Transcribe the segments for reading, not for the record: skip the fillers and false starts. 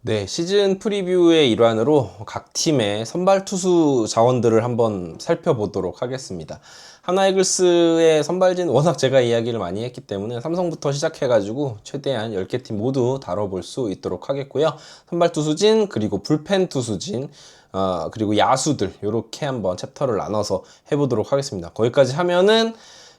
네, 시즌 프리뷰의 일환으로 각 팀의 선발 투수 자원들을 한번 살펴보도록 하겠습니다. 하나이글스의 선발진 워낙 제가 이야기를 많이 했기 때문에 삼성부터 시작해가지고 최대한 10개 팀 모두 다뤄볼 수 있도록 하겠고요. 선발 투수진, 그리고 불펜 투수진, 그리고 야수들 이렇게 한번 챕터를 나눠서 해보도록 하겠습니다. 거기까지 하면은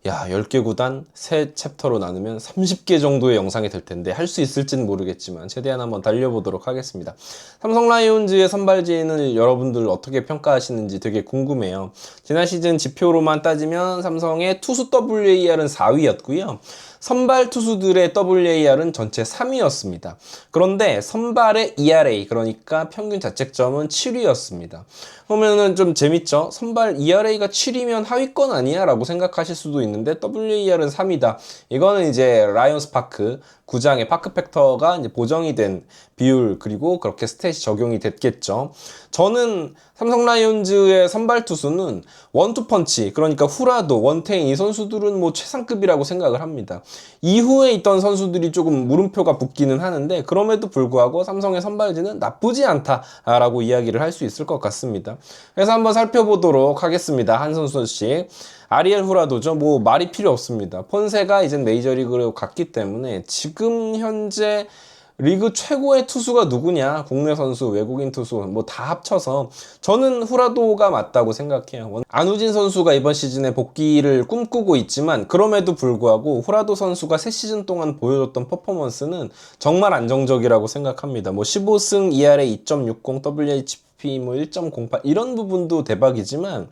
10개 구단 3챕터로 나누면 30개 정도의 영상이 될 텐데 할 수 있을지는 모르겠지만 최대한 한번 달려보도록 하겠습니다. 삼성 라이온즈의 선발진을 여러분들 어떻게 평가하시는지 되게 궁금해요. 지난 시즌 지표로만 따지면 삼성의 투수 WAR은 4위였고요. 선발 투수들의 WAR은 전체 3위였습니다. 그런데 선발의 ERA, 그러니까 평균 자책점은 7위였습니다. 그러면은 좀 재밌죠? 선발 ERA가 7위면 하위권 아니야? 라고 생각하실 수도 있는데 WAR은 3위다. 이거는 이제 라이온스 파크 구장의 파크 팩터가 이제 보정이 된 비율, 그리고 그렇게 스탯이 적용이 됐겠죠. 저는 삼성 라이온즈의 선발 투수는 원투펀치, 그러니까 후라도, 원태인 이 선수들은 뭐 최상급이라고 생각을 합니다. 이후에 있던 선수들이 조금 물음표가 붙기는 하는데 그럼에도 불구하고 삼성의 선발진은 나쁘지 않다라고 이야기를 할 수 있을 것 같습니다. 그래서 한번 살펴보도록 하겠습니다. 한 선수씩. 아리엘 후라도죠. 뭐 말이 필요 없습니다. 폰세가 이젠 메이저리그로 갔기 때문에 지금 현재 리그 최고의 투수가 누구냐? 국내 선수, 외국인 투수 뭐 다 합쳐서 저는 후라도가 맞다고 생각해요. 안우진 선수가 이번 시즌에 복귀를 꿈꾸고 있지만 그럼에도 불구하고 후라도 선수가 3시즌 동안 보여줬던 퍼포먼스는 정말 안정적이라고 생각합니다. 뭐 15승 ERA 2.60, WHP 뭐 1.08 이런 부분도 대박이지만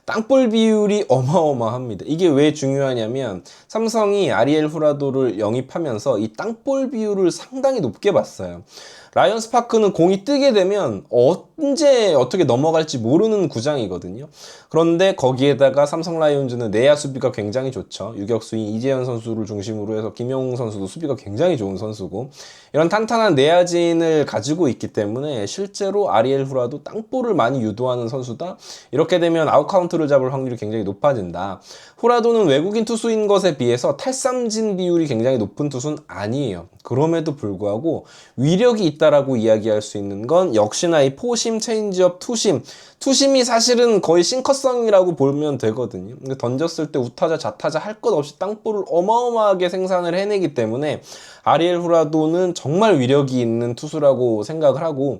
땅볼 비율이 어마어마합니다. 이게 왜 중요하냐면 삼성이 아리엘 후라도를 영입하면서 이 땅볼 비율을 상당히 높게 봤어요. 라이온스 파크는 공이 뜨게 되면 언제 어떻게 넘어갈지 모르는 구장이거든요. 그런데 거기에다가 삼성 라이온즈는 내야 수비가 굉장히 좋죠. 유격수인 이재현 선수를 중심으로 해서 김영웅 선수도 수비가 굉장히 좋은 선수고, 이런 탄탄한 내야진을 가지고 있기 때문에 실제로 아리엘 후라도 땅볼을 많이 유도하는 선수다. 이렇게 되면 아웃카운트를 잡을 확률이 굉장히 높아진다. 후라도는 외국인 투수인 것에 비해서 탈삼진 비율이 굉장히 높은 투수는 아니에요. 그럼에도 불구하고 위력이 있다라고 이야기할 수 있는 건 역시나 이 포심, 체인지업, 투심이 사실은 거의 싱커성이라고 보면 되거든요. 근데 던졌을 때 우타자, 좌타자 할 것 없이 땅볼을 어마어마하게 생산을 해내기 때문에 아리엘 후라도는 정말 위력이 있는 투수라고 생각을 하고,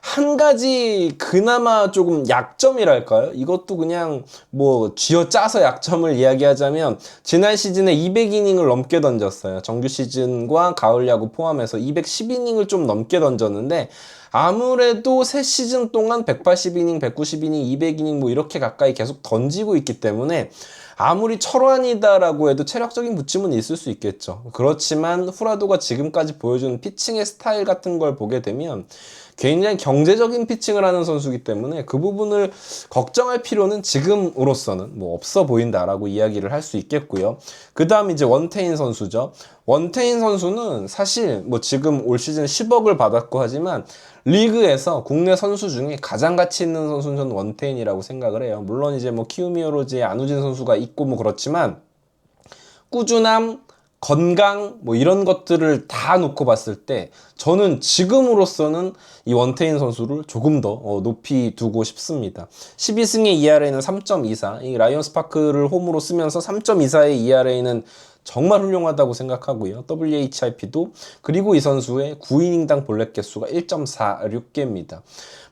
한 가지 그나마 조금 약점이랄까요? 이것도 그냥 뭐 쥐어짜서 약점을 이야기하자면 지난 시즌에 200이닝을 넘게 던졌어요. 정규 시즌과 가을 야구 포함해서 210이닝을 좀 넘게 던졌는데 아무래도 3시즌 동안 180이닝, 190이닝, 200이닝 뭐 이렇게 가까이 계속 던지고 있기 때문에 아무리 철환이다라고 해도 체력적인 부침은 있을 수 있겠죠. 그렇지만 후라도가 지금까지 보여준 피칭의 스타일 같은 걸 보게 되면 굉장히 경제적인 피칭을 하는 선수이기 때문에 그 부분을 걱정할 필요는 지금으로서는 뭐 없어 보인다라고 이야기를 할 수 있겠고요. 그 다음 이제 원태인 선수죠. 원태인 선수는 사실 뭐 지금 올 시즌 10억을 받았고 하지만 리그에서 국내 선수 중에 가장 가치 있는 선수는 저는 원태인이라고 생각을 해요. 물론 이제 뭐 키우미오로즈의 안우진 선수가 있고 뭐 그렇지만 꾸준함, 건강 뭐 이런 것들을 다 놓고 봤을 때 저는 지금으로서는 이 원태인 선수를 조금 더 높이 두고 싶습니다. 12승의 ERA는 3.24, 이 라이온스 파크를 홈으로 쓰면서 3.24의 ERA는 정말 훌륭하다고 생각하고요. WHIP도, 그리고 이 선수의 9이닝당 볼넷 개수가 1.46개입니다.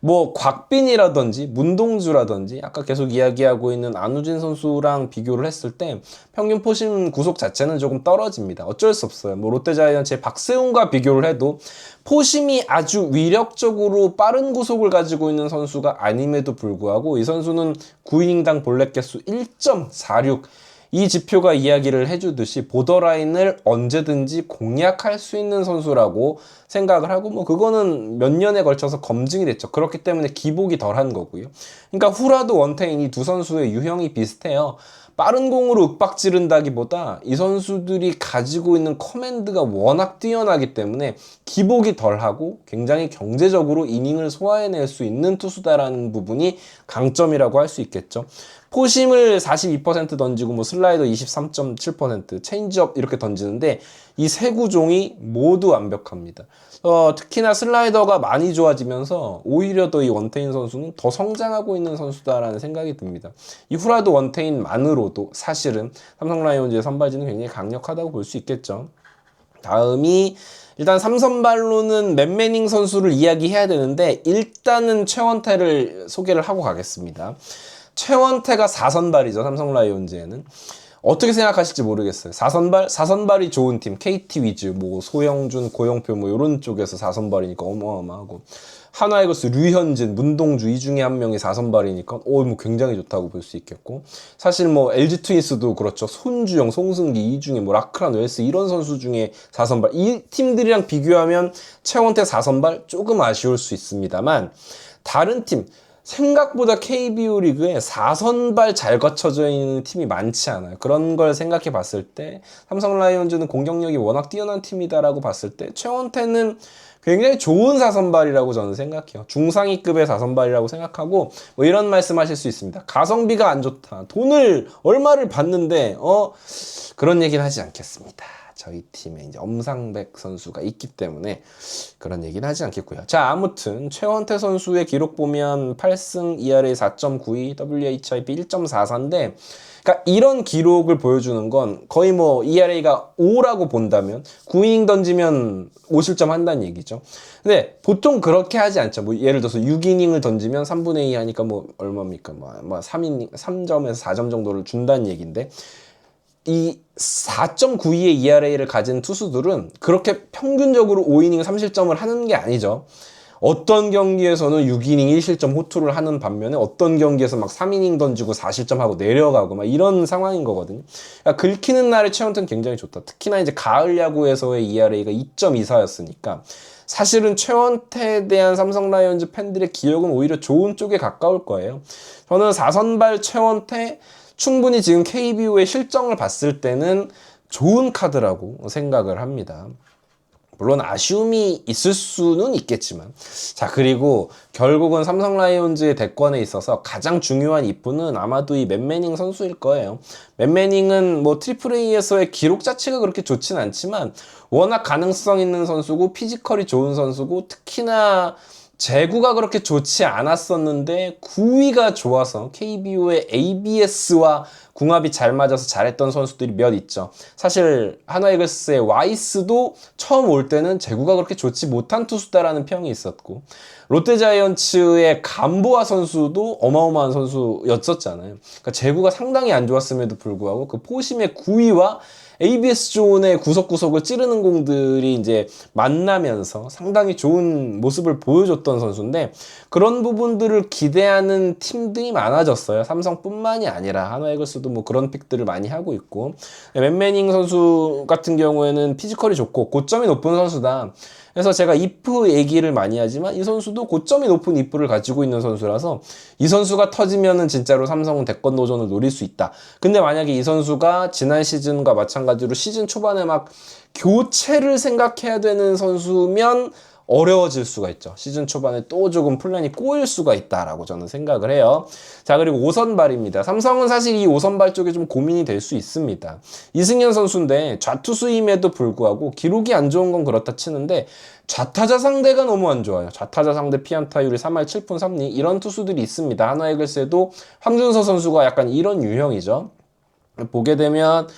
뭐 곽빈이라든지 문동주라든지 아까 계속 이야기하고 있는 안우진 선수랑 비교를 했을 때 평균 포심 구속 자체는 조금 떨어집니다. 어쩔 수 없어요. 뭐 롯데자이언츠의 박세웅과 비교를 해도 포심이 아주 위력적으로 빠른 구속을 가지고 있는 선수가 아님에도 불구하고 이 선수는 9이닝당 볼넷 개수 1.46, 이 지표가 이야기를 해주듯이 보더라인을 언제든지 공략할 수 있는 선수라고 생각을 하고, 뭐 그거는 몇 년에 걸쳐서 검증이 됐죠. 그렇기 때문에 기복이 덜한 거고요. 그러니까 후라도, 원태인 이 두 선수의 유형이 비슷해요. 빠른 공으로 윽박 지른다기보다 이 선수들이 가지고 있는 커맨드가 워낙 뛰어나기 때문에 기복이 덜하고 굉장히 경제적으로 이닝을 소화해낼 수 있는 투수다라는 부분이 강점이라고 할 수 있겠죠. 포심을 42% 던지고 뭐 슬라이더 23.7%, 체인지업 이렇게 던지는데 이 세 구종이 모두 완벽합니다. 특히나 슬라이더가 많이 좋아지면서 오히려 더 이 원태인 선수는 더 성장하고 있는 선수다라는 생각이 듭니다. 이 후라도 원태인만으로도 사실은 삼성 라이온즈의 선발진은 굉장히 강력하다고 볼 수 있겠죠. 다음이 일단 3선발로는 맨매닝 선수를 이야기해야 되는데 일단은 최원태를 소개를 하고 가겠습니다. 최원태가 4선발이죠. 삼성 라이온즈에는. 어떻게 생각하실지 모르겠어요. 4선발이 좋은 팀, KT 위즈, 뭐 소영준, 고영표 뭐 이런 쪽에서 4선발이니까 어마어마하고 하나이글스 류현진, 문동주 이 중에 한 명이 4선발이니까 뭐 굉장히 좋다고 볼 수 있겠고 사실 뭐 LG 트윈스도 그렇죠. 손주영, 송승기 이 중에 뭐 라크란 웰스 이런 선수 중에 4선발 이 팀들이랑 비교하면 최원태 4선발 조금 아쉬울 수 있습니다만 다른 팀 생각보다 KBO 리그에 4선발 잘 갖춰져 있는 팀이 많지 않아요. 그런 걸 생각해 봤을 때 삼성 라이온즈는 공격력이 워낙 뛰어난 팀이다라고 봤을 때 최원태는 굉장히 좋은 4선발이라고 저는 생각해요. 중상위급의 4선발이라고 생각하고 뭐 이런 말씀 하실 수 있습니다. 가성비가 안 좋다. 돈을 얼마를 받는데 그런 얘기는 하지 않겠습니다. 저희 팀에 이제 엄상백 선수가 있기 때문에 그런 얘기는 하지 않겠고요. 자, 아무튼 최원태 선수의 기록 보면 8승 ERA 4.92, WHIP 1.44인데 그러니까 이런 기록을 보여주는 건 거의 뭐 ERA가 5라고 본다면 9이닝 던지면 5실점 한다는 얘기죠. 근데 보통 그렇게 하지 않죠. 뭐 예를 들어서 6이닝을 던지면 3분의 2 하니까 뭐 얼마입니까? 뭐 3이닝 3점에서 4점 정도를 준다는 얘기인데 이 4.92의 ERA를 가진 투수들은 그렇게 평균적으로 5이닝 3실점을 하는 게 아니죠. 어떤 경기에서는 6이닝 1실점 호투를 하는 반면에 어떤 경기에서 막 3이닝 던지고 4실점하고 내려가고 막 이런 상황인 거거든요. 그러니까 긁히는 날에 최원태는 굉장히 좋다. 특히나 이제 가을 야구에서의 ERA가 2.24였으니까 사실은 최원태에 대한 삼성 라이온즈 팬들의 기억은 오히려 좋은 쪽에 가까울 거예요. 저는 4선발 최원태 충분히 지금 KBO의 실정을 봤을 때는 좋은 카드라고 생각을 합니다. 물론 아쉬움이 있을 수는 있겠지만 자 그리고 결국은 삼성 라이온즈의 대권에 있어서 가장 중요한 이프는 아마도 이 맨매닝 선수일 거예요. 맨매닝은 뭐 트리플 A에서의 기록 자체가 그렇게 좋진 않지만 워낙 가능성 있는 선수고 피지컬이 좋은 선수고 특히나 제구가 그렇게 좋지 않았었는데 구위가 좋아서 KBO의 ABS와 궁합이 잘 맞아서 잘했던 선수들이 몇 있죠. 사실 하나이글스의 와이스도 처음 올 때는 제구가 그렇게 좋지 못한 투수다라는 평이 있었고 롯데자이언츠의 감보아 선수도 어마어마한 선수였었잖아요. 그러니까 제구가 상당히 안 좋았음에도 불구하고 그 포심의 구위와 ABS 존의 구석구석을 찌르는 공들이 이제 만나면서 상당히 좋은 모습을 보여줬던 선수인데 그런 부분들을 기대하는 팀들이 많아졌어요. 삼성뿐만이 아니라 하나이글스도 뭐 그런 픽들을 많이 하고 있고 맨매닝 선수 같은 경우에는 피지컬이 좋고 고점이 높은 선수다. 그래서 제가 이프 얘기를 많이 하지만 이 선수도 고점이 높은 이프를 가지고 있는 선수라서 이 선수가 터지면은 진짜로 삼성은 대권 도전을 노릴 수 있다. 근데 만약에 이 선수가 지난 시즌과 마찬가지로 시즌 초반에 막 교체를 생각해야 되는 선수면 어려워질 수가 있죠. 시즌 초반에 또 조금 플랜이 꼬일 수가 있다라고 저는 생각을 해요. 자 그리고 5선발입니다. 삼성은 사실 이 5선발 쪽에 좀 고민이 될 수 있습니다. 이승현 선수인데 좌투수임에도 불구하고 기록이 안 좋은 건 그렇다 치는데 좌타자 상대가 너무 안 좋아요. 좌타자 상대 피안타율이 3할 7푼 3리 이런 투수들이 있습니다. 하나이글스에도 황준서 선수가 약간 이런 유형이죠. 보게 되면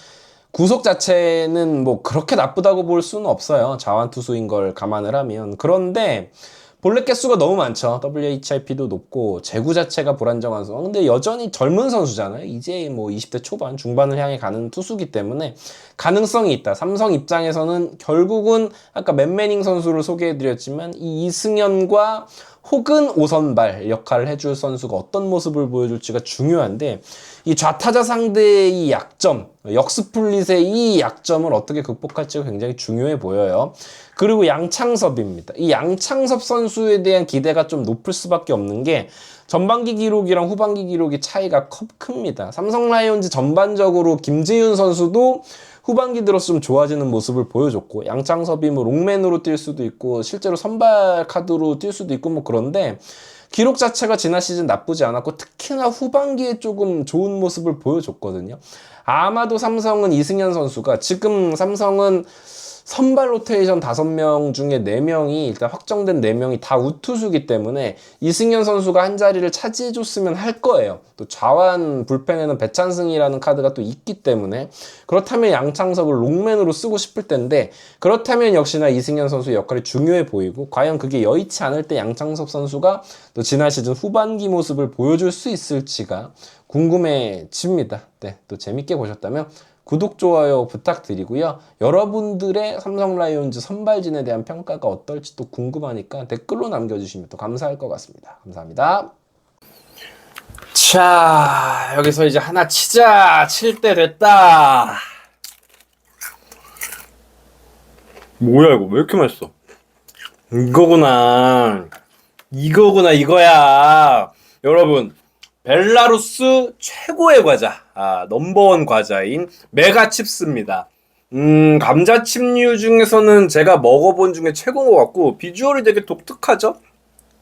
구속 자체는 뭐 그렇게 나쁘다고 볼 수는 없어요. 자완투수인 걸 감안을 하면. 그런데 볼넷 개수가 너무 많죠. WHIP도 높고 제구 자체가 불안정한 선수. 근데 여전히 젊은 선수잖아요. 이제 뭐 20대 초반, 중반을 향해 가는 투수기 때문에 가능성이 있다. 삼성 입장에서는 결국은 아까 맨매닝 선수를 소개해드렸지만 이 이승현과 혹은 5선발 역할을 해줄 선수가 어떤 모습을 보여줄지가 중요한데 이 좌타자 상대의 이 약점, 역스플릿의 이 약점을 어떻게 극복할지가 굉장히 중요해 보여요. 그리고 양창섭입니다. 이 양창섭 선수에 대한 기대가 좀 높을 수밖에 없는 게 전반기 기록이랑 후반기 기록이 차이가 큽니다. 삼성 라이온즈 전반적으로 김재윤 선수도 후반기 들어서 좀 좋아지는 모습을 보여줬고 양창섭이 뭐 롱맨으로 뛸 수도 있고 실제로 선발 카드로 뛸 수도 있고 뭐 그런데 기록 자체가 지난 시즌 나쁘지 않았고 특히나 후반기에 조금 좋은 모습을 보여줬거든요. 아마도 삼성은 이승현 선수가 지금 삼성은 선발 로테이션 5명 중에 4명이 일단 확정된 4명이 다 우투수기 때문에 이승현 선수가 한 자리를 차지해줬으면 할 거예요. 또 좌완 불펜에는 배찬승이라는 카드가 또 있기 때문에 그렇다면 양창석을 롱맨으로 쓰고 싶을 텐데 그렇다면 역시나 이승현 선수의 역할이 중요해 보이고 과연 그게 여의치 않을 때 양창석 선수가 또 지난 시즌 후반기 모습을 보여줄 수 있을지가 궁금해집니다. 네, 또 재밌게 보셨다면 구독, 좋아요 부탁드리고요. 여러분들의 삼성 라이온즈 선발진에 대한 평가가 어떨지 또 궁금하니까 댓글로 남겨주시면 또 감사할 것 같습니다. 감사합니다. 자, 여기서 이제 하나 치자. 칠 때 됐다. 뭐야 이거 왜 이렇게 맛있어? 이거구나 이거야. 여러분, 벨라루스 최고의 과자, 넘버원 과자인 메가칩스입니다. 감자칩류 중에서는 제가 먹어본 중에 최고인 것 같고 비주얼이 되게 독특하죠?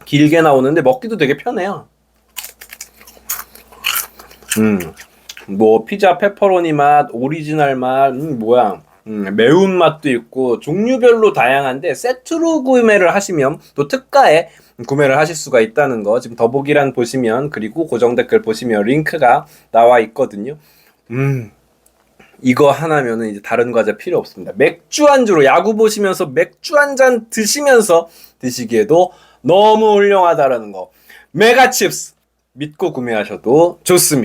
길게 나오는데 먹기도 되게 편해요. 뭐 피자 페퍼로니 맛, 오리지널 맛, 매운맛도 있고 종류별로 다양한데 세트로 구매를 하시면 또 특가에 구매를 하실 수가 있다는 거 지금 더보기란 보시면 그리고 고정 댓글 보시면 링크가 나와 있거든요. 이거 하나면은 이제 다른 과자 필요 없습니다. 맥주 안주로 야구 보시면서 맥주 한 잔 드시면서 드시기에도 너무 훌륭하다라는 거. 메가칩스 믿고 구매하셔도 좋습니다.